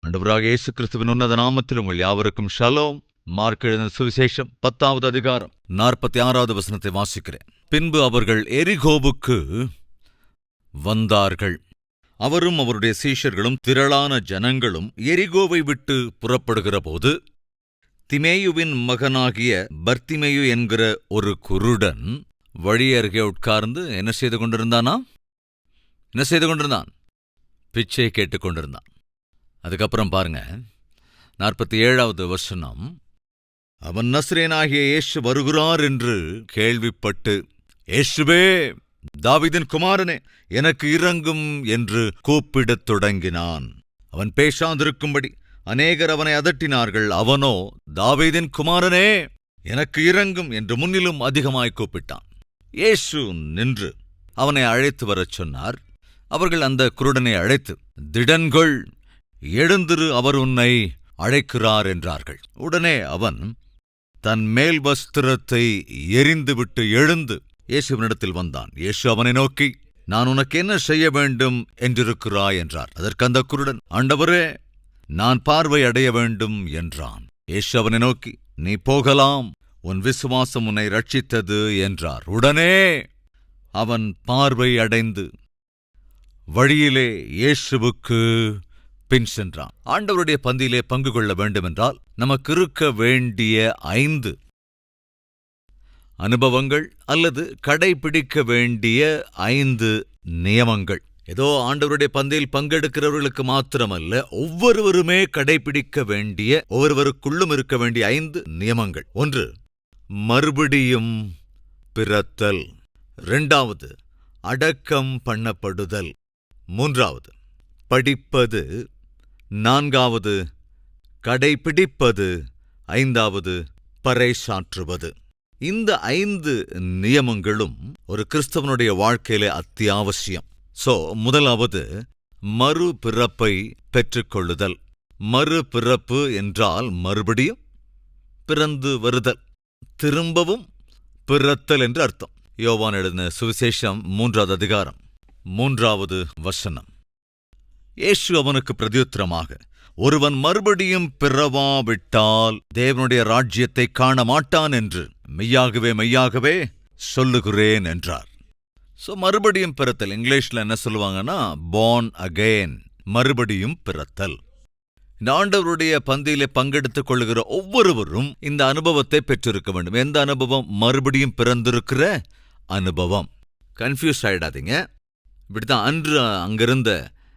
ஆண்டவராகிய இயேசு கிறிஸ்துவின் உன்னத நாமத்தில் உங்கள் யாவருக்கும் ஷலோம். மார்க் எழுதின சுவிசேஷம் 10வது அதிகாரம் 46வது வசனத்தை வாசிக்கிறேன். பின்பு அவர்கள் எரிகோவுக்கு வந்தார்கள். அவரும் அவருடைய சீஷர்களும் திரளான ஜனங்களும் எரிகோவை விட்டு புறப்படுகிற போது, திமேயுவின் மகனாகிய பர்த்திமேயு என்கிற ஒரு குருடன் வழி அருகே உட்கார்ந்து என்ன செய்து கொண்டிருந்தான்? பிச்சை கேட்டுக் கொண்டிருந்தான். அதுக்கப்புறம் பாருங்க, 47வது வசனம். அவன் நசரேயனாகிய இயேசு வருகிறார் என்று கேள்விப்பட்டு, இயேசுவே, தாவீதின் குமாரனே, எனக்கு இரங்கும் என்று கூப்பிடத் தொடங்கினான். அவன் பேசாதிருக்கும்படி அநேகர் அவனை அதட்டினார்கள். அவனோ, தாவீதின் குமாரனே, எனக்கு இரங்கும் என்று முன்னிலும் அதிகமாய் கூப்பிட்டான். இயேசு நின்று அவனை அழைத்து வரச் சொன்னார். அவர்கள் அந்த குருடனை அழைத்து, திடன்கொள், எழுந்திரு, அவர் உன்னை அழைக்கிறார் என்றார்கள். உடனே அவன் தன் மேல் வஸ்திரத்தை எறிந்துவிட்டு எழுந்து இயேசுவினிடத்தில் வந்தான். இயேசு அவனை நோக்கி, நான் உனக்கு என்ன செய்ய வேண்டும் என்றிருக்கிறாய் என்றார். அதற்கு அந்த குருடன், ஆண்டவரே, நான் பார்வை அடைய வேண்டும் என்றான். இயேசு அவனை நோக்கி, நீ போகலாம், உன் விசுவாசம் உன்னை ரட்சித்தது என்றார். உடனே அவன் பார்வை அடைந்து வழியிலே இயேசுவுக்கு பின் சென்றான். ஆண்டவருடைய பந்தியிலே பங்கு கொள்ள வேண்டுமென்றால் நமக்கு இருக்க வேண்டிய 5 அனுபவங்கள் அல்லது கடைபிடிக்க வேண்டிய 5 நியமங்கள். ஏதோ ஆண்டவருடைய பந்தியில் பங்கெடுக்கிறவர்களுக்கு மாத்திரமல்ல, ஒவ்வொருவருமே கடைபிடிக்க வேண்டிய, ஒவ்வொருவருக்குள்ளும் இருக்க வேண்டிய 5 நியமங்கள். 1, மறுபடியும் பிறத்தல். 2வது, அடக்கம் பண்ணப்படுதல். 3வது, படிப்பது. 4வது, கடைபிடிப்பது. 5வது, பறைசாற்றுவது. இந்த 5 நியமங்களும் ஒரு கிறிஸ்தவனுடைய வாழ்க்கையிலே அத்தியாவசியம். முதலாவது, மறுபிறப்பை பெற்றுக்கொள்ளுதல். மறுபிறப்பு என்றால் மறுபடியும் பிறந்து வருதல், திரும்பவும் பிறத்தல் என்று அர்த்தம். யோவான் எழுதின சுவிசேஷம் 3வது அதிகாரம் 3வது வசனம். இயேசு அவனுக்கு பிரதியுத்தரமாக, ஒருவன் மறுபடியும் பிறவாவிட்டால் தேவனுடைய ராஜ்யத்தை காண மாட்டான் என்று மெய்யாகவே மெய்யாகவே சொல்லுகிறேன் என்றார். மறுபடியும் பிறத்தல், இங்கிலீஷ்ல என்ன சொல்லுவாங்கன்னா born again, மறுபடியும் பிறத்தல். இந்த ஆண்டவருடைய பந்தியிலே பங்கெடுத்துக் கொள்ளுகிற ஒவ்வொருவரும் இந்த அனுபவத்தை பெற்றிருக்க வேண்டும். எந்த அனுபவம்? மறுபடியும் பிறந்திருக்கிற அனுபவம். கன்ஃபியூஸ் ஆயிடாதீங்க. இப்படித்தான் அன்று அங்கிருந்த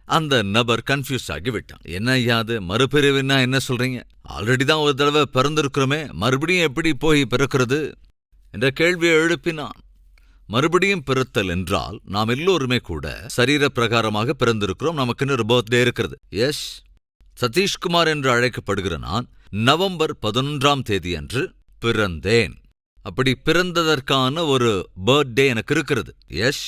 அந்த நபர் கன்ஃபியூஸ் ஆகிவிட்டான். என்ன ஐயாது, மறுபிறவின்னா என்ன சொல்றீங்க? ஆல்ரெடி தான் ஒரு தடவை பிறந்திருக்கிறோமே, மறுபடியும் எப்படி போய் பிறக்கிறது என்ற கேள்வியை எழுப்பினான். மறுபடியும் பிறத்தல் என்றால் நாம் எல்லோருமே கூட சரீர பிரகாரமாக பிறந்திருக்கிறோம். நமக்குன்னு ஒரு பர்த்டே இருக்கிறது. எஸ், சதீஷ்குமார் என்று அழைக்கப்படுகிற நான் நவம்பர் 11ஆம் தேதி அன்று பிறந்தேன். அப்படி பிறந்ததற்கான ஒரு பர்த்டே எனக்கு இருக்கிறது. எஸ்,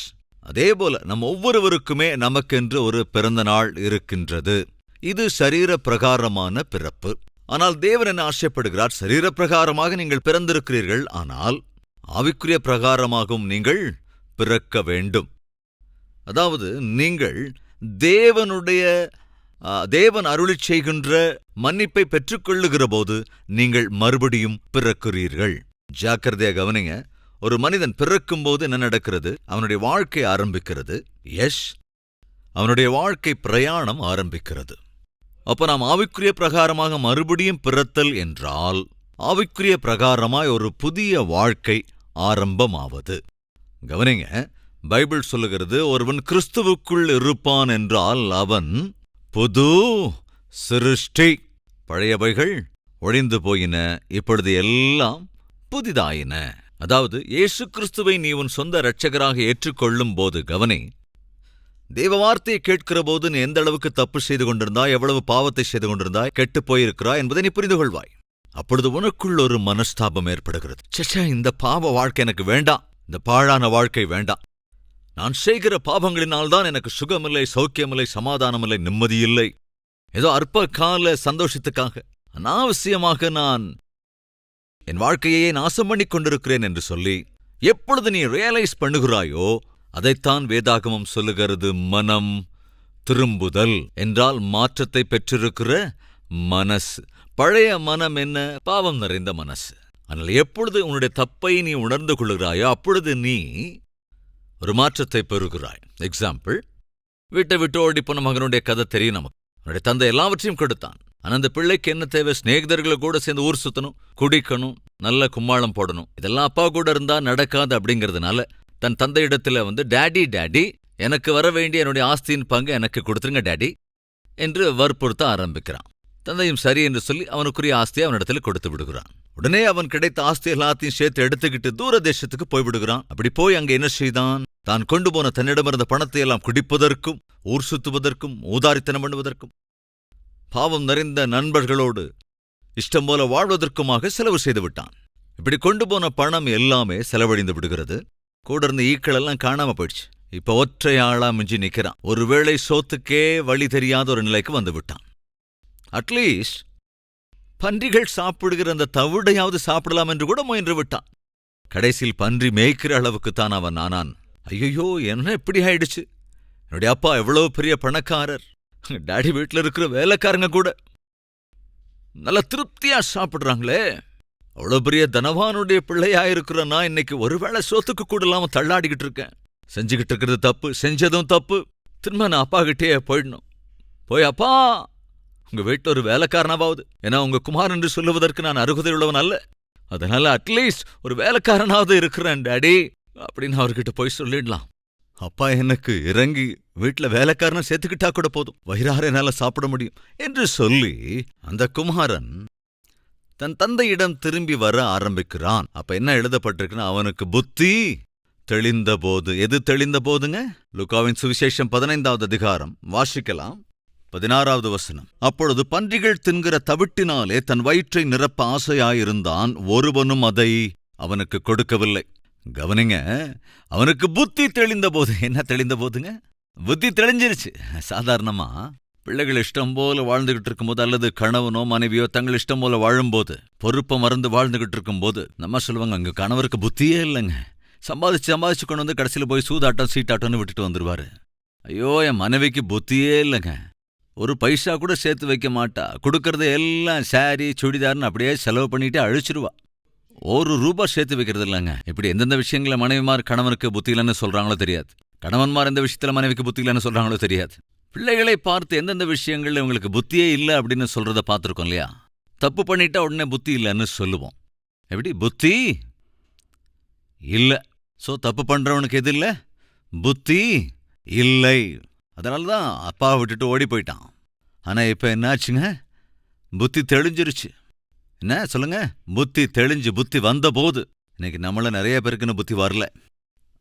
அதேபோல நம் ஒவ்வொருவருக்குமே நமக்கென்று ஒரு பிறந்த நாள் இருக்கின்றது. இது சரீர பிரகாரமான பிறப்பு. ஆனால் தேவன் என்ன ஆசைப்படுகிறார்? சரீர பிரகாரமாக நீங்கள் பிறந்திருக்கிறீர்கள், ஆனால் ஆவிக்குரிய பிரகாரமாகவும் நீங்கள் பிறக்க வேண்டும். அதாவது நீங்கள் தேவன் அருளிச் செய்கின்ற மன்னிப்பை பெற்றுக்கொள்ளுகிற போது நீங்கள் மறுபடியும் பிறக்கிறீர்கள். ஜாக்கிரதையா கவனிங்க. ஒரு மனிதன் பிறக்கும்போது என்ன நடக்கிறது? அவனுடைய வாழ்க்கை ஆரம்பிக்கிறது. எஸ், அவனுடைய வாழ்க்கை பிரயாணம் ஆரம்பிக்கிறது. அப்ப நாம் ஆவிக்குரிய பிரகாரமாக மறுபடியும் பிறத்தல் என்றால் ஆவிக்குரிய பிரகாரமாய் ஒரு புதிய வாழ்க்கை ஆரம்பமாவது. கவனிங்க, பைபிள் சொல்லுகிறது, ஒருவன் கிறிஸ்துவுக்குள் இருப்பான் என்றால் அவன் புது சிருஷ்டி. பழையவைகள் ஒழிந்து போயின, இப்பொழுது எல்லாம் புதிதாயின. அதாவது இயேசு கிறிஸ்துவை நீ உன் சொந்த இரட்சகராக ஏற்றுக்கொள்ளும் போது, கவனி, தேவ வார்த்தையை கேட்கிற போது நீ எந்த அளவுக்கு தப்பு செய்து கொண்டிருந்தாய், எவ்வளவு பாவத்தை செய்து கொண்டிருந்தாய், கெட்டுப் போயிருக்கிறாய் என்பதை நீ புரிந்து கொள்வாய். அப்பொழுது உனக்குள் ஒரு மனஸ்தாபம் ஏற்படுகிறது. சச்சா, இந்த பாவ வாழ்க்கை எனக்கு வேண்டாம், இந்த பாழான வாழ்க்கை வேண்டாம். நான் செய்கிற பாவங்களினால்தான் எனக்கு சுகமில்லை, சௌக்கியமில்லை, சமாதானமில்லை, நிம்மதியில்லை. ஏதோ அற்ப கால சந்தோஷத்துக்காக அனாவசியமாக நான் என் வாழ்க்கையே நாசம் பண்ணிக் கொண்டிருக்கிறேன் என்று சொல்லி எப்பொழுது நீ ரியலைஸ் பண்ணுகிறாயோ, அதைத்தான் வேதாகமம் சொல்லுகிறது, மனம் திரும்புதல் என்றால் மாற்றத்தை பெற்றிருக்கிற மனசு. பழைய மனம் என்ன? பாவம் நிறைந்த மனசு. ஆனால் எப்பொழுது உன்னுடைய தப்பை நீ உணர்ந்து கொள்கிறாயோ அப்பொழுது நீ ஒரு மாற்றத்தை பெறுகிறாய். எக்ஸாம்பிள், வீட்டை விட்டு ஓடி போன மகனுடைய கதை தெரியும் நமக்கு. அவனுடைய தந்தை எல்லாவற்றையும் கொடுத்தான். ஆனா அந்த பிள்ளைக்கு என்ன தேவை? சிநேகிதர்களை கூட சேர்ந்து ஊர் சுத்தணும், குடிக்கணும், நல்ல கும்மாளம் போடணும். இதெல்லாம் அப்பா கூட இருந்தா நடக்காது. அப்படிங்கிறதுனால தன் தந்தையிடத்துல டாடி டாடி எனக்கு வர வேண்டிய என்னுடைய ஆஸ்தியின் பங்கு எனக்கு கொடுத்துருங்க டாடி என்று வற்புறுத்த ஆரம்பிக்கிறான். தந்தையும் சரி என்று சொல்லி அவனுக்குரிய ஆஸ்தியை அவனிடத்துல கொடுத்து விடுகிறான். உடனே அவன் கிடைத்த ஆஸ்தி எல்லாத்தையும் சேர்த்து எடுத்துக்கிட்டு தூர தேசத்துக்கு போய்விடுகிறான். அப்படி போய் அங்க என்ன செய்தான்? தான் கொண்டு போன தன்னிடமிருந்த பணத்தை எல்லாம் குடிப்பதற்கும், ஊர் சுத்துவதற்கும், ஊதாரித்தனம் பண்ணுவதற்கும், பாவம் நிறைந்த நண்பர்களோடு இஷ்டம் போல வாழ்வதற்குமாக செலவு செய்து விட்டான். இப்படி கொண்டு போன பணம் எல்லாமே செலவழிந்து விடுகிறது. கூட இருந்த ஈக்கள் எல்லாம் காணாம போயிடுச்சு. இப்ப ஒற்றை ஆளா மிஞ்சி நிக்கிறான். ஒருவேளை சோத்துக்கே வழி தெரியாத ஒரு நிலைக்கு வந்து விட்டான். அட்லீஸ்ட் பன்றிகள் சாப்பிடுகிற அந்த தவிடையாவது சாப்பிடலாம் என்று கூட முயன்று விட்டான். கடைசியில் பன்றி மேய்க்கிற அளவுக்குத்தான் அவன் ஆனான். ஐயோ, என்ன இப்படி ஆயிடுச்சு? என்னுடைய அப்பா எவ்வளவு பெரிய பணக்காரர், டாடி வீட்டில் இருக்கிற வேலைக்காரங்க கூட நல்ல திருப்தியா சாப்பிடுறாங்களே, அவ்வளவு பெரிய தனவானுடைய பிள்ளையாயிருக்கிற நான் இன்னைக்கு ஒருவேளை சோத்துக்கு கூட இல்லாம தள்ளாடிக்கிட்டு இருக்கேன். செஞ்சுக்கிட்டு இருக்கிறது தப்பு, செஞ்சதும் தப்பு. திரும்ப நான் அப்பா கிட்டே போயிடணும். போய் அப்பா, உங்க வீட்டில் ஒரு வேலைக்காரனாவது, ஏன்னா உங்க குமார் என்று சொல்லுவதற்கு நான் அருகதை உள்ளவன் அல்ல, அதனால அட்லீஸ்ட் ஒரு வேலைக்காரனாவது இருக்கிறேன் டாடி அப்படின்னு அவர்கிட்ட போய் சொல்லிடலாம். அப்பா எனக்கு இறங்கி வீட்டில் வேலைக்காரனை சேர்த்துக்கிட்டா கூட போதும், வயிறார என்னால சாப்பிட முடியும் என்று சொல்லி அந்த குமாரன் தன் தந்தையிடம் திரும்பி வர ஆரம்பிக்கிறான். அப்ப என்ன எழுதப்பட்டிருக்குன்னா, அவனுக்கு புத்தி தெளிந்த போது. எது தெளிந்த போதுங்க? லூக்காவின் சுவிசேஷம் 15வது அதிகாரம் வாசிக்கலாம், 16வது வசனம். அப்பொழுது பன்றிகள் தின்கிற தவிட்டினாலே தன் வயிற்றை நிரப்ப ஆசையாயிருந்தான், ஒருவனும் அதை அவனுக்கு கொடுக்கவில்லை. கவனிங்க, அவனுக்கு புத்தி தெளிந்த போது. என்ன தெளிந்த போதுங்க? புத்தி தெளிஞ்சிருச்சு. சாதாரணமா பிள்ளைகள் இஷ்டம் போல வாழ்ந்துகிட்டு இருக்கும்போது, அல்லது கணவனோ மனைவியோ தங்கள் இஷ்டம் போல வாழும்போது, பொறுப்பை மறந்து வாழ்ந்துகிட்டு இருக்கும்போது நம்ம சொல்லுவாங்க, அங்க கணவருக்கு புத்தியே இல்லைங்க, சம்பாதிச்சு கொண்டு வந்து கடைசியில் போய் சூதாட்டம் சீட்டாட்டம்னு விட்டுட்டு வந்துருவாரு. ஐயோ, என் மனைவிக்கு புத்தியே இல்லைங்க, ஒரு பைசா கூட சேர்த்து வைக்க மாட்டா, கொடுக்கறத எல்லாம் சாரி சுடிதார்னு அப்படியே செலவு பண்ணிட்டு அழிச்சிருவா, ஒரு ரூபாய் சேர்த்து வைக்கிறது இல்லைங்க. இப்படி எந்தெந்த விஷயங்கள மனைவிமார் கணவனுக்கு புத்தி இல்லைன்னு சொல்றாங்களோ தெரியாது, கணவன்மார் எந்த விஷயத்துல மனைவிக்கு புத்தி இல்லைன்னு சொல்றாங்களோ தெரியாது. பிள்ளைகளை பார்த்து எந்தெந்த விஷயங்கள்ல இவங்களுக்கு புத்தியே இல்லை அப்படின்னு சொல்றத பார்த்துருக்கோம் இல்லையா? தப்பு பண்ணிட்டா உடனே புத்தி இல்லைன்னு சொல்லுவோம். எப்படி? புத்தி இல்லை. சோ தப்பு பண்றவனுக்கு எது இல்லை? புத்தி இல்லை. அதனாலதான் அப்பாவை விட்டுட்டு ஓடி போயிட்டான். ஆனா இப்ப என்னாச்சுங்க? புத்தி தெளிஞ்சிருச்சு. என்ன சொல்லுங்க? புத்தி தெளிஞ்சு புத்தி வந்த போது. இன்னைக்கு நம்மள நிறைய பேருக்குன்னு புத்தி வரல,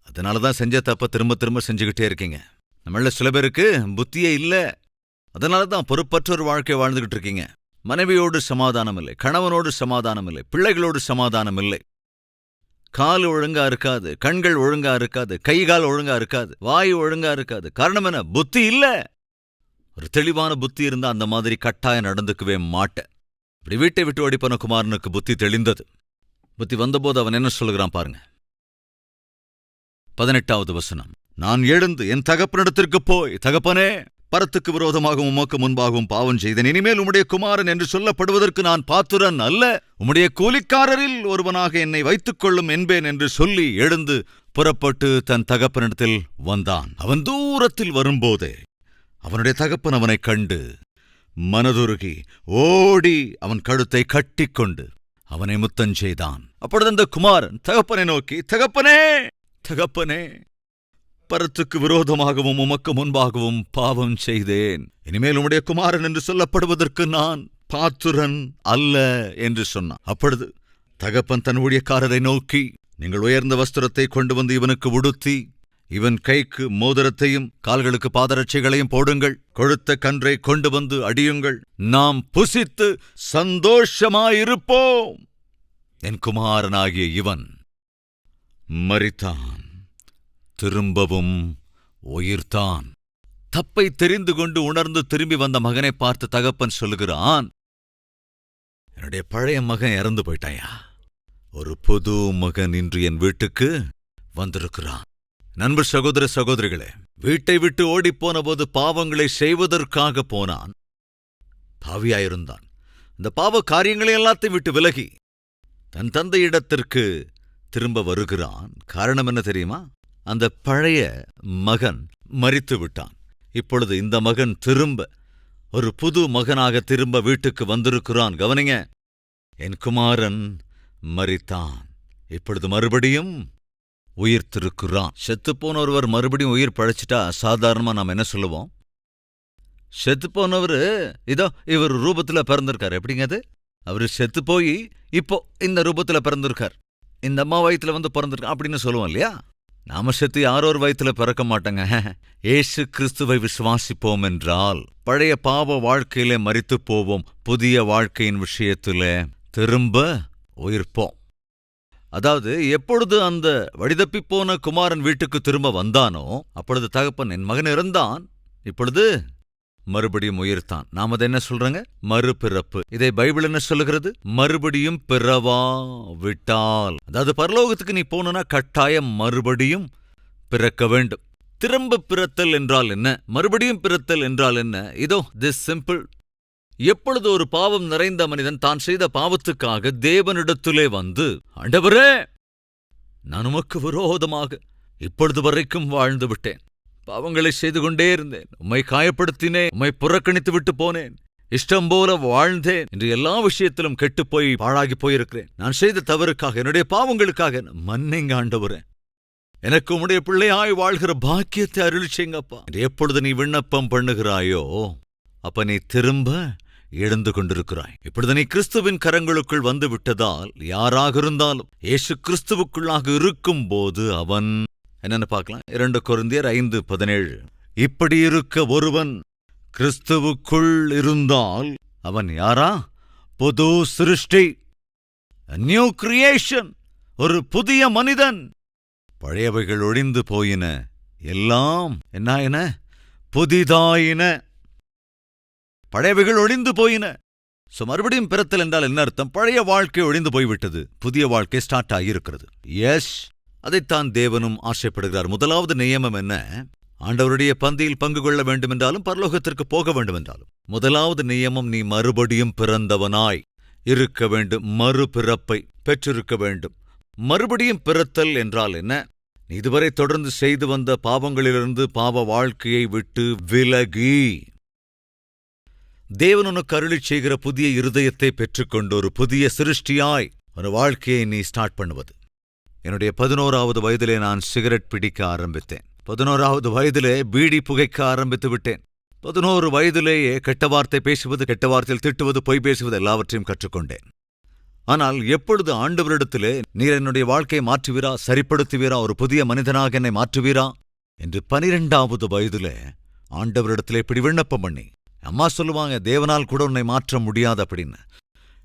அதனாலதான் செஞ்ச தப்ப திரும்ப திரும்ப செஞ்சுக்கிட்டே இருக்கீங்க. நம்மள சில பேருக்கு புத்தியே இல்லை, அதனாலதான் பொறுப்பற்ற ஒரு வாழ்க்கையை வாழ்ந்துகிட்டு இருக்கீங்க. மனைவியோடு சமாதானம் இல்லை, கணவனோடு சமாதானம் இல்லை, பிள்ளைகளோடு சமாதானம் இல்லை. கால் ஒழுங்கா இருக்காது, கண்கள் ஒழுங்கா இருக்காது, கை கால் ஒழுங்கா இருக்காது, வாய் ஒழுங்கா இருக்காது. காரணம் என்ன? புத்தி இல்ல. ஒரு தெளிவான புத்தி இருந்தா அந்த மாதிரி கட்டாயம் நடந்துக்கவே மாட்டேன். இப்படி வீட்டை விட்டு ஓடி போன குமாரனுக்கு புத்தி தெளிந்தது. புத்தி வந்தபோது அவன் என்ன சொல்லுகிறான் பாருங்க, 18வது வசனம். நான் எழுந்து என் தகப்பனிடத்திற்கு போய், தகப்பனே, பரத்துக்கு விரோதமாகவும் உமக்கு முன்பாகவும் பாவம் செய்தேன், இனிமேல் உம்முடைய குமாரன் என்று சொல்லப்படுவதற்கு நான் பாத்திரன் அல்ல, உம்முடைய கூலிக்காரரில் ஒருவனாக என்னை வைத்துக் கொள்ளும் என்பேன் என்று சொல்லி எழுந்து புறப்பட்டு தன் தகப்பனிடத்தில் வந்தான். அவன் தூரத்தில் வரும்போதே அவனுடைய தகப்பன் அவனைக் கண்டு மனதுருகி ஓடி அவன் கழுத்தை கட்டிக்கொண்டு அவனை முத்தஞ்செய்தான். அப்பொழுது அந்த குமாரன் தகப்பனை நோக்கி, தகப்பனே, தகப்பனே, பரத்துக்கு விரோதமாகவும் உமக்கு முன்பாகவும் பாவம் செய்தேன், இனிமேல் உம்முடைய குமாரன் என்று சொல்லப்படுவதற்கு நான் பாத்திரன் அல்ல என்று சொன்னான். அப்பொழுது தகப்பன் தன் ஊழியக்காரரை நோக்கி, நீங்கள் உயர்ந்த வஸ்திரத்தை கொண்டு வந்து இவனுக்கு உடுத்தி, இவன் கைக்கு மோதிரத்தையும் கால்களுக்கு பாதரட்சைகளையும் போடுங்கள், கொழுத்த கன்றை கொண்டு வந்து அடியுங்கள், நாம் புசித்து சந்தோஷமாயிருப்போம். என் குமாரனாகிய இவன் மரித்தான், திரும்பவும் உயிர்த்தான். தப்பை தெரிந்து கொண்டு உணர்ந்து திரும்பி வந்த மகனை பார்த்து தகப்பன் சொல்லுகிறான், என்னுடைய பழைய மகன் இறந்து போயிட்டாயா, ஒரு புது மகன் இன்று என் வீட்டுக்கு வந்திருக்கிறான். நண்பர் சகோதர சகோதரிகளே, வீட்டை விட்டு ஓடிப்போன போது பாவங்களை செய்வதற்காக போனான். பாவியாயிருந்தான். இந்த பாவ காரியங்களை எல்லாத்தையும் விட்டு விலகி தன் தந்தையிடத்திற்கு திரும்ப வருகிறான். காரணம் என்ன தெரியுமா? அந்த பழைய மகன் மரித்து விட்டான். இப்பொழுது இந்த மகன் திரும்ப ஒரு புது மகனாக திரும்ப வீட்டுக்கு வந்திருக்கிறான். கவனிங்க, என் குமாரன் மரித்தான், இப்பொழுது மறுபடியும் உயிர்த்திருக்கிறான். செத்துப்போன ஒருவர் மறுபடியும் உயிர் பழைச்சிட்டா சாதாரணமா நாம் என்ன சொல்லுவோம்? செத்துப்போனவர் இதோ இவர் ரூபத்துல பிறந்திருக்கார். எப்படிங்க அது? அவரு செத்து போய் இப்போ இந்த ரூபத்துல பிறந்திருக்கார், இந்த அம்மா வயித்துல வந்து பிறந்திருக்கார் அப்படின்னு சொல்லுவோம் இல்லையா? நாம செத்து யாரோ ஒரு வயித்துல பிறக்க மாட்டோங்க. ஏசு கிறிஸ்துவை விசுவாசிப்போம் என்றால் பழைய பாவ வாழ்க்கையில மரித்து போவோம், புதிய வாழ்க்கையின் விஷயத்துல திரும்ப உயிர்ப்போம். அதாவது எப்பொழுது அந்த வழிதப்பி போன குமாரன் வீட்டுக்கு திரும்ப வந்தானோ அப்பொழுது தகப்பன், என் மகன் இறந்தான், இப்பொழுது மறுபடியும் உயிர்த்தான். நாம அதை என்ன சொல்றங்க? மறுபிறப்பு. இதை பைபிள் என்ன சொல்லுகிறது? மறுபடியும் பிறவா விட்டால், அதாவது பரலோகத்துக்கு நீ போனா கட்டாயம் மறுபடியும் பிறக்க வேண்டும். திரும்ப பிறத்தல் என்றால் என்ன? மறுபடியும் பிறத்தல் என்றால் என்ன? இதோ திஸ் சிம்பிள். எப்பொழுது ஒரு பாவம் நிறைந்த மனிதன் தான் செய்த பாவத்துக்காக தேவனிடத்திலே வந்து, ஆண்டவரே, நான் உமக்கு விரோதமாக இப்பொழுது வரைக்கும் வாழ்ந்து விட்டேன், பாவங்களை செய்து கொண்டே இருந்தேன், உம்மை காயப்படுத்தினேன், உம்மை புறக்கணித்து விட்டு போனேன், இஷ்டம் போல வாழ்ந்தேன் என்று எல்லா விஷயத்திலும் கெட்டுப்போய் பாழாகி போயிருக்கிறேன், நான் செய்த தவறுக்காக என்னுடைய பாவங்களுக்காக மன்னிங்க ஆண்டவரே, எனக்கு உம்முடைய பிள்ளையாய் வாழ்கிற பாக்கியத்தை அருளி செய்யுங்கப்பா என்று எப்பொழுது நீ விண்ணப்பம் பண்ணுகிறாயோ அப்ப நீ திரும்ப எழுந்து கொண்டிருக்கிறாய். இப்பொழுது நீ கிறிஸ்துவின் கரங்களுக்குள் வந்து விட்டதால் யாராக இருந்தாலும் இயேசு கிறிஸ்துவுக்குள்ளாக இருக்கும் போது அவன் என்னன்னு பார்க்கலாம். 2 கொரிந்தியர் 5:17. இப்படி இருக்க ஒருவன் கிறிஸ்துவுக்குள் இருந்தால் அவன் யாரா? புது சிருஷ்டி, நியூ கிரியேஷன், ஒரு புதிய மனிதன். பழையவைகள் ஒழிந்து போயின, எல்லாம் என்ன புதிதாயின. பழையவைகள் ஒழிந்து போயின. மறுபடியும் பிறத்தல் என்றால் என்ன அர்த்தம்? பழைய வாழ்க்கை ஒழிந்து போய்விட்டது, புதிய வாழ்க்கை ஸ்டார்ட் ஆகியிருக்கிறது. எஸ், அதைத்தான் தேவனும் ஆசைப்படுகிறார். முதலாவது நியமம் என்ன? ஆண்டவருடைய பந்தியில் பங்கு கொள்ள வேண்டுமென்றாலும் பரலோகத்திற்கு போக வேண்டுமென்றாலும் முதலாவது நியமம், நீ மறுபடியும் பிறந்தவனாய் இருக்க வேண்டும், மறுபிறப்பை பெற்றிருக்க வேண்டும். மறுபடியும் பிறத்தல் என்றால் என்ன? இதுவரை தொடர்ந்து செய்து வந்த பாவங்களிலிருந்து பாவ வாழ்க்கையை விட்டு விலகி தேவன் உனக்கு அருளிச் செய்கிற புதிய இருதயத்தை பெற்றுக்கொண்டு ஒரு புதிய சிருஷ்டியாய் ஒரு வாழ்க்கையை நீ ஸ்டார்ட் பண்ணுவது. என்னுடைய 11வது வயதிலே நான் சிகரெட் பிடிக்க ஆரம்பித்தேன். 11வது வயதிலே பீடி புகைக்க ஆரம்பித்து விட்டேன். 11 வயதிலேயே கெட்ட வார்த்தை பேசுவது, கெட்ட வார்த்தையில் திட்டுவது, பொய் பேசுவது எல்லாவற்றையும் கற்றுக்கொண்டேன். ஆனால் எப்பொழுது ஆண்டவரிடத்திலே நீர் என்னுடைய வாழ்க்கையை மாற்றுவீரா, சரிப்படுத்துவீரா, ஒரு புதிய மனிதனாக என்னை மாற்றுவீரா என்று 12வது வயதிலே ஆண்டவரிடத்திலே இப்படி விண்ணப்பம் பண்ணி, அம்மா சொல்லுவாங்க, தேவனால் கூட உன்னை மாற்ற முடியாது அப்படின்னு.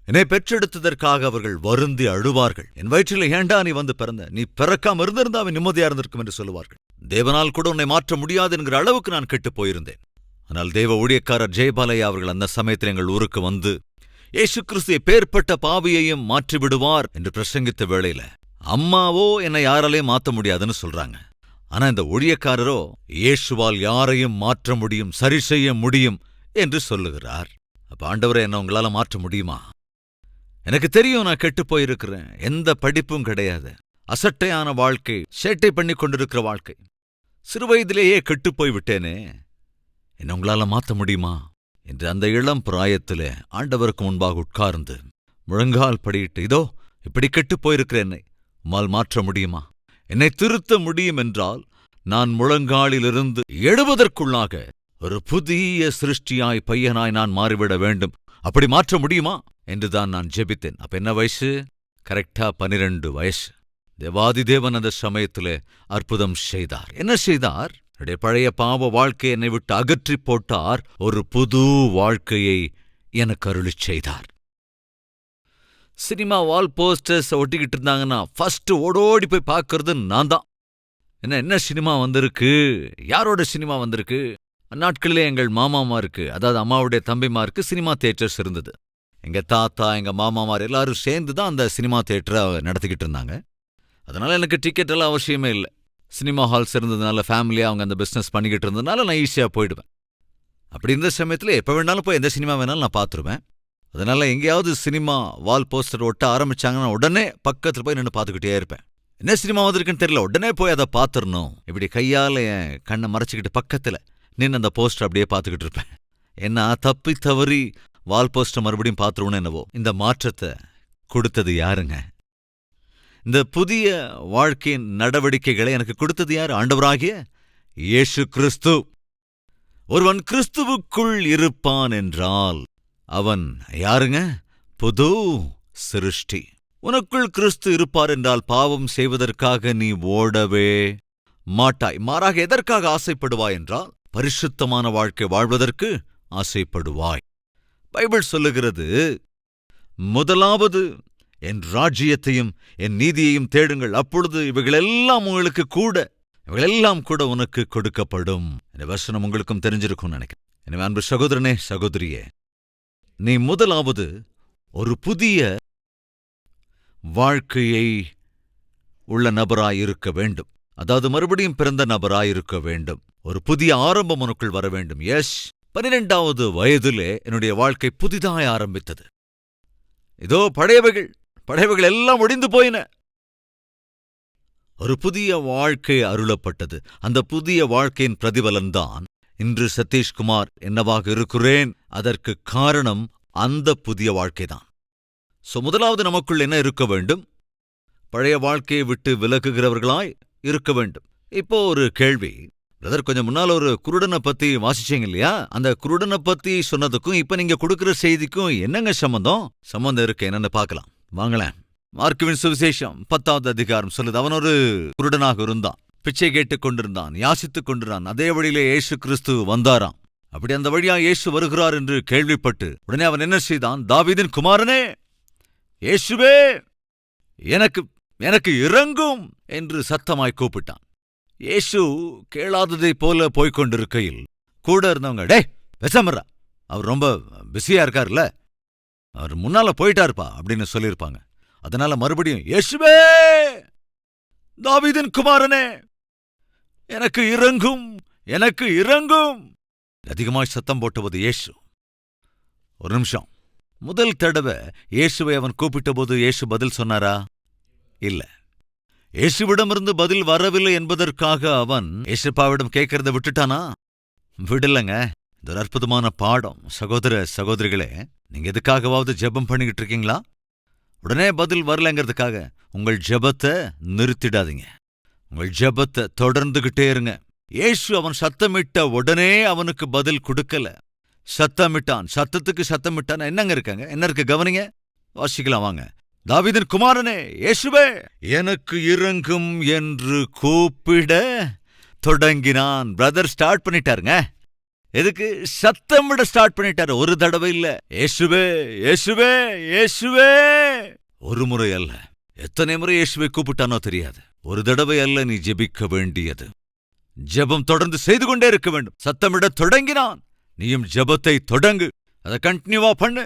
என்னை பெற்றெடுத்ததற்காக அவர்கள் வருந்தி அழுவார்கள். என் வயிற்றில் ஏண்டா நீ வந்து பிறந்த, நீ பிறக்காம இருந்திருந்தா அவன் நிம்மதியா இருந்திருக்கும் என்று சொல்லுவார்கள். தேவனால் கூட உன்னை மாற்ற முடியாது என்கிற அளவுக்கு நான் கெட்டுப் போயிருந்தேன். ஆனால் தேவ ஊழியக்காரர் ஜெயபாலையா அவர்கள் அந்த சமயத்தில் எங்கள் ஊருக்கு வந்து இயேசு கிறிஸ்து எப்பேற்பட்ட பாவியையும் மாற்றிவிடுவார் என்று பிரசங்கித்த வேளையில அம்மாவோ என்னை யாராலையும் மாற்ற முடியாதுன்னு சொல்றாங்க. ஆனா இந்த ஊழியக்காரரோ இயேசுவால் யாரையும் மாற்ற முடியும், சரி செய்ய முடியும் என்று சொல்லுகிறார். அப்ப ஆண்டவரே, என்ன உங்களால மாற்ற முடியுமா? எனக்கு தெரியும் நான் கெட்டு போயிருக்கிறேன், எந்த படிப்பும் கிடையாது, அசட்டையான வாழ்க்கை, சேட்டை பண்ணி கொண்டிருக்கிற வாழ்க்கை, சிறுவயதிலேயே கெட்டுப்போய் விட்டேனே, என்ன உங்களால மாற்ற முடியுமா என்று அந்த இளம் பிராயத்திலே ஆண்டவருக்கு முன்பாக உட்கார்ந்து முழங்கால் படியிட்டு, இதோ இப்படி கெட்டுப் போயிருக்கிற என்னை உம்மால் மாற்ற முடியுமா? என்னை திருத்த முடியும் என்றால் நான் முழங்காலிலிருந்து எழுவதற்குள்ளாக ஒரு புதிய சிருஷ்டியாய் பையனாய் நான் மாறிவிட வேண்டும். அப்படி மாற்ற முடியுமா என்றுதான் நான் ஜெபித்தேன். அப்ப என்ன வயசு? கரெக்டா 12 வயசு. தேவாதி தேவன் அந்த சமயத்திலே அற்புதம் செய்தார். என்ன செய்தார்? என்னுடைய பழைய பாவ வாழ்க்கையை என்னை விட்டு அகற்றி போட்டார். ஒரு புது வாழ்க்கையை எனக்கு அருளிச் செய்தார். சினிமா வால் போஸ்டர்ஸ் ஒட்டிக்கிட்டு இருந்தாங்கன்னா ஃபர்ஸ்ட் ஓடோடி போய் பார்க்கறது நான் தான். என்ன சினிமா வந்திருக்கு, யாரோட சினிமா வந்திருக்கு? அந்நாட்களிலே எங்கள் மாமாமாருக்கு, அதாவது அம்மாவுடைய தம்பிமாருக்கு சினிமா தியேட்டர்ஸ் இருந்தது. எங்க தாத்தா, எங்க மாமாமார் எல்லாரும் சேர்ந்து தான் அந்த சினிமா தியேட்டரை நடத்திக்கிட்டு இருந்தாங்க. அதனால எனக்கு டிக்கெட் எல்லாம் அவசியமே இல்லை. சினிமா ஹால்ஸ் இருந்ததுனால ஃபேமிலியாக அவங்க அந்த பிஸ்னஸ் பண்ணிக்கிட்டு இருந்ததுனால நான் ஈஸியாக போயிடுவேன். அப்படி இருந்த சமயத்தில் எப்போ வேணாலும் போய் எந்த சினிமா வேணாலும் நான் பார்த்துருவேன். அதனால் எங்கேயாவது சினிமா வால் போஸ்டர் ஒட்ட ஆரம்பிச்சாங்கன்னா உடனே பக்கத்தில் போய் நின்று பார்த்துக்கிட்டே இருப்பேன். என்ன சினிமா வந்திருக்குன்னு தெரியல, உடனே போய் அதை பார்த்துடணும். இப்படி கையால் என் கண்ணை மறைச்சிக்கிட்டு பக்கத்தில் நின்று அந்த போஸ்டர் அப்படியே பார்த்துக்கிட்டு இருப்பேன். ஏன்னா தப்பி தவறி வால் போஸ்டர் மறுபடியும் பார்த்துருவோன்னு என்னவோ. இந்த மாற்றத்தை கொடுத்தது யாருங்க? இந்த புதிய வாழ்க்கையின் நடவடிக்கைகளை எனக்கு கொடுத்தது யார்? ஆண்டவராகிய இயேசு கிறிஸ்து. ஒருவன் கிறிஸ்துவுக்குள் இருப்பான் என்றால் அவன் யாருங்க? புது சிருஷ்டி. உனக்குள் கிறிஸ்து இருப்பார் என்றால் பாவம் செய்வதற்காக நீ ஓடவே மாட்டாய். மாறாக எதற்காக ஆசைப்படுவாய் என்றால் பரிசுத்தமான வாழ்க்கை வாழ்வதற்கு ஆசைப்படுவாய். பைபிள் சொல்லுகிறது, முதலாவது என் ராஜ்யத்தையும் என் நீதியையும் தேடுங்கள், அப்பொழுது இவைகளெல்லாம் உங்களுக்கு கூட உனக்கு கொடுக்கப்படும். இந்த வசனம் உங்களுக்கும் தெரிஞ்சிருக்கும்னு நினைக்கிறேன். எனவே அன்பு சகோதரனே, சகோதரியே, நீ முதலாவது ஒரு புதிய வாழ்க்கையை உள்ள நபராயிருக்க வேண்டும். அதாவது மறுபடியும் பிறந்த நபராயிருக்க வேண்டும். ஒரு புதிய ஆரம்பம் உனக்குள் வர வேண்டும். 12வது வயதிலே என்னுடைய வாழ்க்கை புதிதாய் ஆரம்பித்தது. இதோ பழையவைகள் எல்லாம் ஒழிந்து போயின. ஒரு புதிய வாழ்க்கை அருளப்பட்டது. அந்த புதிய வாழ்க்கையின் பிரதிபலன்தான் இன்று சதீஷ்குமார் என்னவாக இருக்கிறேன். அதற்கு காரணம் அந்த புதிய வாழ்க்கைதான். முதலாவது நமக்குள் என்ன இருக்க வேண்டும்? பழைய வாழ்க்கையை விட்டு விலகுகிறவர்களாய் இருக்க வேண்டும். இப்போ ஒரு கேள்வி, பிரதர், கொஞ்சம் முன்னால் ஒரு குருடனை பத்தி வாசிச்சீங்க இல்லையா? அந்த குருடனை பத்தி சொன்னதுக்கும் இப்ப நீங்க கொடுக்கிற செய்திக்கும் என்னங்க சம்பந்தம் இருக்கு? என்னன்னு பார்க்கலாம் வாங்களேன். மார்க்குவின் சுவிசேஷம் 10வது அதிகாரம் சொல்லுது, அவன் ஒரு குருடனாக இருந்தான், பிச்சை கேட்டுக் கொண்டிருந்தான், யாசித்துக் கொண்டிருந்தான். அதே வழியிலே இயேசு கிறிஸ்து வந்தாராம். அப்படி அந்த வழியா இயேசு வருகிறார் என்று கேள்விப்பட்டு உடனே அவன் என்ன செய்தான்? தாவீதின் குமாரனே, இயேசுவே, எனக்கு இறங்கும் என்று சத்தமாய் கூப்பிட்டான். இயேசு கேளாததைப் போல போய்கொண்டிருக்கையில் கூட இருந்தவங்க, டே பெசமரா, அவர் ரொம்ப பிஸியா இருக்கார்ல, அவர் முன்னால போயிட்டாருப்பா அப்படின்னு சொல்லியிருப்பாங்க. அதனால மறுபடியும், இயேசுவே, தாவீதின் குமாரனே, எனக்கு இறங்கும் அதிகமாய் சத்தம் போட்டபோது இயேசு, ஒரு நிமிஷம், முதல் தடவை இயேசுவை அவன் கூப்பிட்டபோது இயேசு பதில் சொன்னாரா? இல்ல. இயேசுவிடமிருந்து பதில் வரவில்லை என்பதற்காக அவன் இயேசுப்பாவிடம் கேட்கறத விட்டுட்டானா? விடலங்க. இது ஒரு அற்புதமான பாடம். சகோதரிகளே, நீங்க எதுக்காகவாவது ஜெபம் பண்ணிக்கிட்டு இருக்கீங்களா? உடனே பதில் வரலங்கிறதுக்காக உங்கள் ஜெபத்தை நிறுத்திடாதீங்க. உங்கள் ஜெபத்தை தொடர்ந்துகிட்டே இருங்க. இயேசு அவன் சத்தமிட்ட உடனே அவனுக்கு பதில் கொடுக்கல. சத்தத்துக்கு சத்தமிட்டான். என்னங்க இருக்காங்க? என்ன இருக்கு? கவனிங்க, வாசிக்கலாம் வாங்க. தாவீதின் குமாரனே, இயேசுவே, எனக்கு இறங்கும் என்று கூப்பிட தொடங்கினான். பிரதர் ஸ்டார்ட் பண்ணிட்டாருங்க. எதுக்கு? சத்தமிட ஸ்டார்ட் பண்ணிட்டாரு. ஒரு தடவை இல்ல, இயேசுவே, இயேசுவே, இயேசுவே. ஒரு முறை அல்ல, எத்தனை முறை இயேசுவை கூப்பிட்டானோ தெரியாது. ஒரு தடவை அல்ல நீ ஜெபிக்க வேண்டியது. ஜெபம் தொடர்ந்து செய்து கொண்டே இருக்க வேண்டும். சத்தமிட தொடங்கினான். நீயும் ஜெபத்தை தொடங்கு, அதை கண்டினியூவா பண்ணு.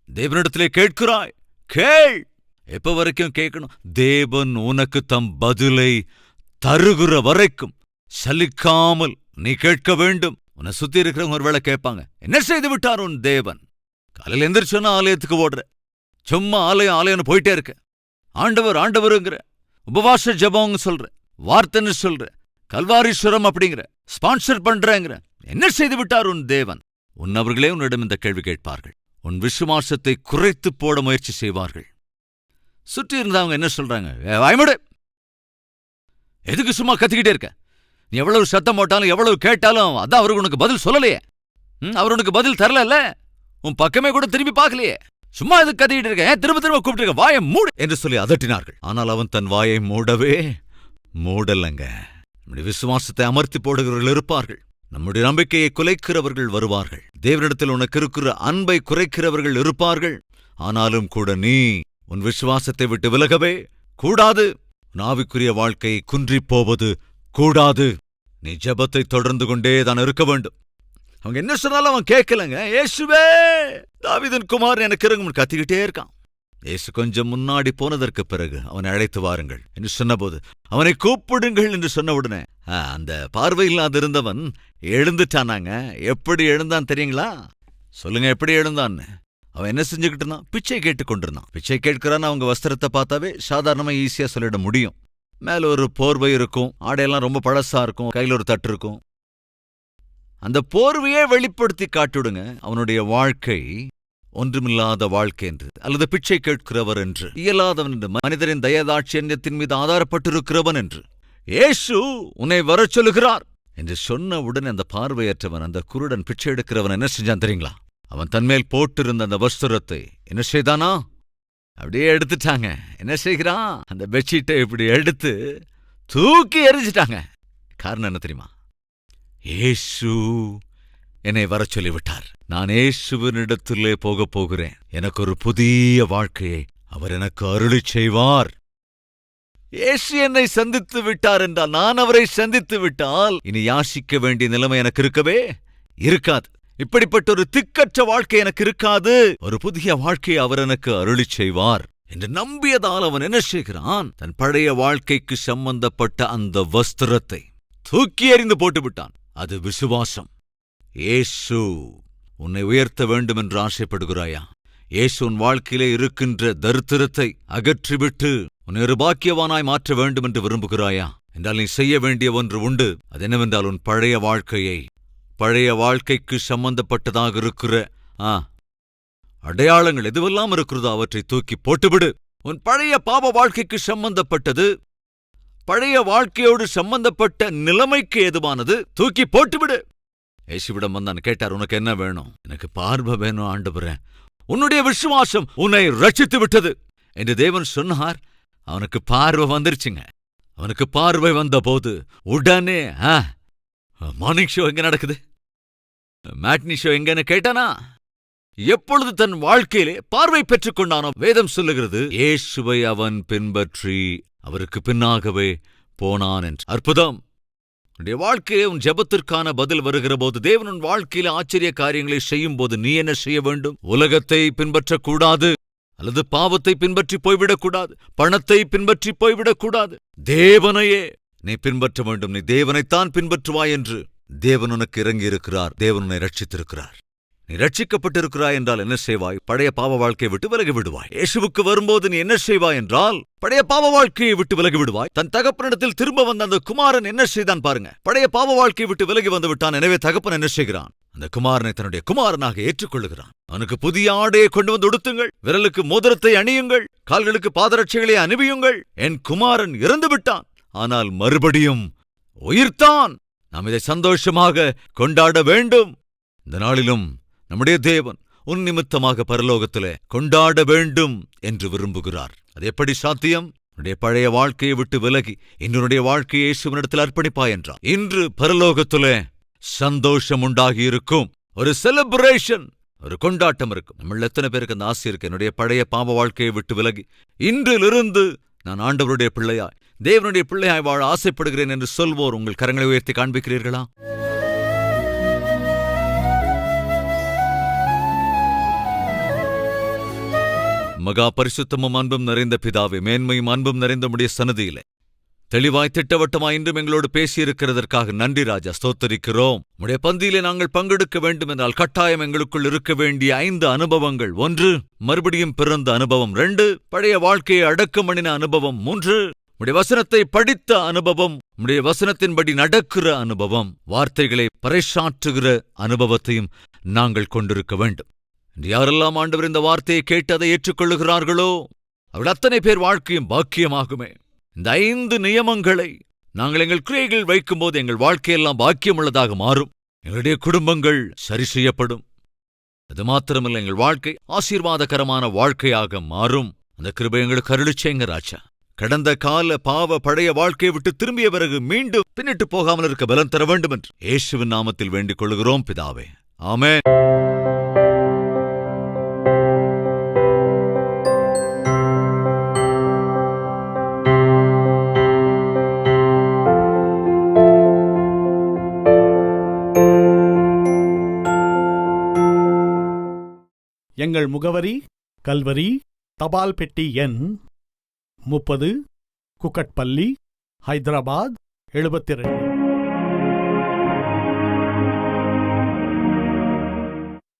தேவனிடத்திலே கேட்கிறாய், கேள். எப்ப வரைக்கும் கேட்கணும்? தேவன் உனக்கு தம் பதிலை தருகிற வரைக்கும் சலிக்காமல் நீ கேட்க வேண்டும். உன்னை சுத்தி இருக்கிறவங்க ஒருவேளை கேட்பாங்க, என்ன செய்து விட்டார் உன் தேவன்? காலையில் எந்திரிச்சோன்னா ஆலயத்துக்கு ஓடுற, சும்மா ஆலயம்னு போயிட்டே இருக்க, ஆண்டவருங்கிற, உபவாச ஜபம்னு சொல்ற, வார்த்தைன்னு சொல்ற, கல்வாரீஸ்வரம் அப்படிங்கிற, ஸ்பான்சர் பண்றேங்கிற, என்ன செய்து விட்டார் உன் தேவன்? உன்னவர்களே உன்னிடம் இந்த கேள்வி கேட்பார்கள். உன் விசுவாசத்தை குறைத்து போட முயற்சி செய்வார்கள். சுற்றி இருந்தவங்க என்ன சொல்றாங்க? வாய்மூடு, எதுக்கு சும்மா கத்திக்கிட்டே இருக்க? நீ எவ்வளவு சத்தம் போட்டாலும் எவ்வளவு கேட்டாலும் அதான் அவருக்கு உனக்கு பதில் சொல்லலையே. அவர் உனக்கு பதில் தரல. உன் பக்கமே கூட திரும்பி பார்க்கலையே. சும்மா எதுக்கு கத்திக்கிட்டு இருக்க? திரும்ப கூப்பிட்டு இருக்க, வாயை மூடு என்று சொல்லி அதட்டினார்கள். ஆனால் அவன் தன் வாயை மூடலங்க. நம்முடைய விசுவாசத்தை அமர்த்தி போடுகிறவர்கள் இருப்பார்கள். நம்முடைய நம்பிக்கையை குலைக்கிறவர்கள் வருவார்கள். தேவனிடத்தில் உனக்கு இருக்கிற அன்பை குறைக்கிறவர்கள் இருப்பார்கள். ஆனாலும் கூட நீ உன் விசுவாசத்தை விட்டு விலகவே கூடாது. ஆவிக்குரிய வாழ்க்கை குன்றிப் போவது கூடாது. நீ ஜெபத்தை தொடர்ந்து கொண்டேதான் இருக்க வேண்டும். அவங்க என்ன சொன்னாலும் அவன் கேட்கலங்க. இயேசுவே, தாவீதின் குமாரன் எனக்கு இறங்கும் கத்திக்கிட்டே இருக்கான். இயேசு கொஞ்சம் முன்னாடி போனதற்கு பிறகு அவனை அழைத்து வாருங்கள் என்று சொன்னபோது, அவனை கூப்பிடுங்கள் என்று சொன்ன உடனே அந்த பார்வை இல்லாதிருந்தவன் எழுந்துட்டானாங்க. எப்படி எழுந்தான் தெரியுங்களா? சொல்லுங்க, எப்படி எழுந்தான்னு. அவன் என்ன செஞ்சுக்கிட்டு இருந்தான்? பிச்சை கேட்டு கொண்டிருந்தான். பிச்சை கேட்கிறான்னு அவங்க வஸ்திரத்தை பார்த்தாவே சாதாரணமா ஈஸியா சொல்லிட முடியும். மேல ஒரு போர்வை இருக்கும், ஆடையெல்லாம் ரொம்ப பழசா இருக்கும், கையில் ஒரு தட்டு இருக்கும். அந்த போர்வையே வெளிப்படுத்தி காட்டுடுங்க அவனுடைய வாழ்க்கை ஒன்றுமில்லாத வாழ்க்கை என்று, அல்லது பிச்சை கேட்கிறவர் என்று, இயலாதவன் என்று, மனிதரின் தயதாட்சியத்தின் மீது ஆதாரப்பட்டிருக்கிறவன் என்று. இயேசு உன்னை வரச் சொல்லுகிறார் என்று சொன்ன உடனே அந்த பார்வையற்றவன், அந்த குருடன், பிச்சை எடுக்கிறவன் என்ன செஞ்சான் தெரியுங்களா? அவன் தன்மேல் போட்டிருந்த அந்த வஸ்திரத்தை என்ன செய்தானா? அப்படியே எடுத்துட்டாங்க. என்ன செய்கிறான்? அந்த பெட்ஷீட்டை இப்படி எடுத்து தூக்கி எறிஞ்சிட்டாங்க. காரணம் என்ன தெரியுமா? இயேசு என்னை வரச் சொல்லிவிட்டார். நான் இயேசுவினிடத்திலே போகப் போகிறேன். எனக்கு ஒரு புதிய வாழ்க்கையை அவர் எனக்கு அருளிச் செய்வார். இயேசு என்னை சந்தித்து விட்டார் என்றால், நான் அவரை சந்தித்து விட்டால் இனி யாசிக்க வேண்டிய நிலைமை எனக்கு இருக்கவே இருக்காது. இப்படிப்பட்ட ஒரு திக்கற்ற வாழ்க்கை எனக்கு இருக்காது. ஒரு புதிய வாழ்க்கையை அவர் எனக்கு அருளிச் செய்வார் என்று நம்பியதால் அவன் என்ன செய்கிறான்? தன் பழைய வாழ்க்கைக்கு சம்பந்தப்பட்ட அந்த வஸ்திரத்தை தூக்கி எறிந்து போட்டு விட்டான். அது விசுவாசம். இயேசு உன்னை உயர்த்த வேண்டும் என்று ஆசைப்படுகிறாயா? இயேசு உன் வாழ்க்கையிலே இருக்கின்ற தரித்திரத்தை அகற்றிவிட்டு உன்னை ஒரு பாக்கியவானாய் மாற்ற வேண்டும் என்று விரும்புகிறாயா? என்றால் நீ செய்ய வேண்டிய ஒன்று உண்டு. அது என்னவென்றால், உன் பழைய வாழ்க்கைக்கு சம்பந்தப்பட்டதாக இருக்கிற அடையாளங்கள் எதுவெல்லாம் இருக்கிறதோ அவற்றை தூக்கி போட்டுவிடு. உன் பழைய பாவ வாழ்க்கைக்கு சம்பந்தப்பட்டது, பழைய வாழ்க்கையோடு சம்பந்தப்பட்ட நிலைமைக்கு ஏதுவானது தூக்கி போட்டுவிடு. இயேசுவிடம் வந்தான், கேட்டார், உனக்கு என்ன வேணும்? எனக்கு பார்வை வேணும் ஆண்டவரே. உன்னுடைய விசுவாசம் உன்னை ரட்சித்து விட்டது என்று தேவன் சொன்னார். அவனுக்கு பார்வை வந்துருச்சுங்க. அவனுக்கு பார்வை வந்த போது உடனே மார்னிங் ஷோ எங்க நடக்குது, மேட்னி ஷோ எங்கன்னு கேட்டானா? எப்பொழுது தன் வாழ்க்கையிலே பார்வை பெற்றுக் கொண்டானோ, வேதம் சொல்லுகிறது, இயேசுவை அவன் பின்பற்றி அவருக்கு பின்னாகவே போனான் என்று. அற்புதம்! உன்னுடைய வாழ்க்கையிலே உன் ஜெபத்திற்கான பதில் வருகிற போது, தேவன் உன் வாழ்க்கையில ஆச்சரிய காரியங்களை செய்யும் போது நீ என்ன செய்ய வேண்டும்? உலகத்தை பின்பற்றக்கூடாது, அல்லது பாவத்தை பின்பற்றி போய்விடக்கூடாது, பணத்தை பின்பற்றி போய்விடக்கூடாது. தேவனையே நீ பின்பற்ற வேண்டும். நீ தேவனைத்தான் பின்பற்றுவாய் என்று தேவன் உனக்கு இறங்கியிருக்கிறார். தேவன் உன்னை ரட்சித்திருக்கிறார். நீ ரட்சிக்கப்பட்டிருக்கிறாய் என்றால் என்ன செய்வாய்? பழைய பாவ வாழ்க்கையை விட்டு விலகி விடுவாய். இயேசுவுக்கு வரும்போது நீ என்ன செய்வாய் என்றால், பழைய பாவ வாழ்க்கையை விட்டு விலகி விடுவாய். தன் தகப்பனிடத்தில் திரும்ப வந்த அந்த குமாரன் என்ன செய்தான் பாருங்க. பழைய பாவ வாழ்க்கையை விட்டு விலகி வந்து விட்டான். எனவே தகப்பன் என்ன செய்கிறான்? அந்த குமாரனை தன்னுடைய குமாரனாக ஏற்றுக்கொள்ளுகிறான். அவனுக்கு புதிய ஆடையை கொண்டு வந்து உடுத்துங்கள், விரலுக்கு மோதிரத்தை அணியுங்கள், கால்களுக்கு பாதரட்சைகளை அணிவியுங்கள். என் குமாரன் இறந்து விட்டான், ஆனால் மறுபடியும் உயிர்த்தான். நாம் இதை சந்தோஷமாக கொண்டாட வேண்டும். இந்த நாளிலும் நம்முடைய தேவன் உன் நிமித்தமாக பரலோகத்திலே கொண்டாட வேண்டும் என்று விரும்புகிறார். அது எப்படி சாத்தியம்? உன்னுடைய பழைய வாழ்க்கையை விட்டு விலகி இன்னொருடைய வாழ்க்கையை இயேசுவினிடத்தில் அர்ப்பணிப்பாய் என்றார். இன்று பரலோகத்திலே சந்தோஷம் உண்டாகி இருக்கும். ஒரு செலிப்ரேஷன், ஒரு கொண்டாட்டம் இருக்கும். நம்ம எத்தனை பேருக்கு அந்த ஆசை இருக்கு? என்னுடைய பழைய பாவ வாழ்க்கையை விட்டு விலகி இன்றிலிருந்து நான் ஆண்டவருடைய பிள்ளையாய், தேவனுடைய பிள்ளையாய் வாழ ஆசைப்படுகிறேன் என்று சொல்வோர் உங்கள் கரங்களை உயர்த்தி காண்பிக்கிறீர்களா? மகா பரிசுத்தமும் அன்பும் நிறைந்த பிதாவே, மேன்மையும் அன்பும் நிறைந்த உம்முடைய சன்னதியிலே தெளிவாய் திட்டவட்டமாய் இன்றும் எங்களோடு பேசியிருக்கிறதற்காக நன்றி ராஜா, ஸ்தோத்தரிக்கிறோம். உம்முடைய பந்தியிலே நாங்கள் பங்கெடுக்க வேண்டும் என்றால் கட்டாயம் எங்களுக்குள் இருக்க வேண்டிய 5 அனுபவங்கள். 1, மறுபடியும் பிறந்த அனுபவம். 2, பழைய வாழ்க்கையை அடக்கம் பண்ணின அனுபவம். 3, உம்முடைய வசனத்தை படித்த அனுபவம். உம்முடைய வசனத்தின்படி நடக்கிற அனுபவம். வார்த்தைகளை பறைசாற்றுகிற அனுபவத்தையும் நாங்கள் கொண்டிருக்க வேண்டும். யாரெல்லாம் ஆண்டவர் இந்த வார்த்தையை கேட்டு அதை ஏற்றுக்கொள்ளுகிறார்களோ அவர்கள் அத்தனை பேர் வாழ்க்கையும் பாக்கியமாகுமே. இந்த 5 நியமங்களை நாங்கள் எங்கள் கிரியைகள் வைக்கும்போது எங்கள் வாழ்க்கையெல்லாம் பாக்கியமுள்ளதாக மாறும். எங்களுடைய குடும்பங்கள் சரி செய்யப்படும். அது மாத்திரமல்ல, எங்கள் வாழ்க்கை ஆசீர்வாதகரமான வாழ்க்கையாக மாறும். அந்த கிருபை எங்களுக்கு அருளிச்சேங்க ராஜா. கடந்த கால பாவ பழைய வாழ்க்கையை விட்டு திரும்பிய பிறகு மீண்டும் பின்னிட்டு போகாமல் இருக்க பலம் தர வேண்டும் என்று இயேசுவின் நாமத்தில் வேண்டிக் கொள்கிறோம் பிதாவே, ஆமென். எங்கள் முகவரி: கல்வரி, தபால் பெட்டி எண் 30, குக்கட்பள்ளி, ஹைதராபாத் 72.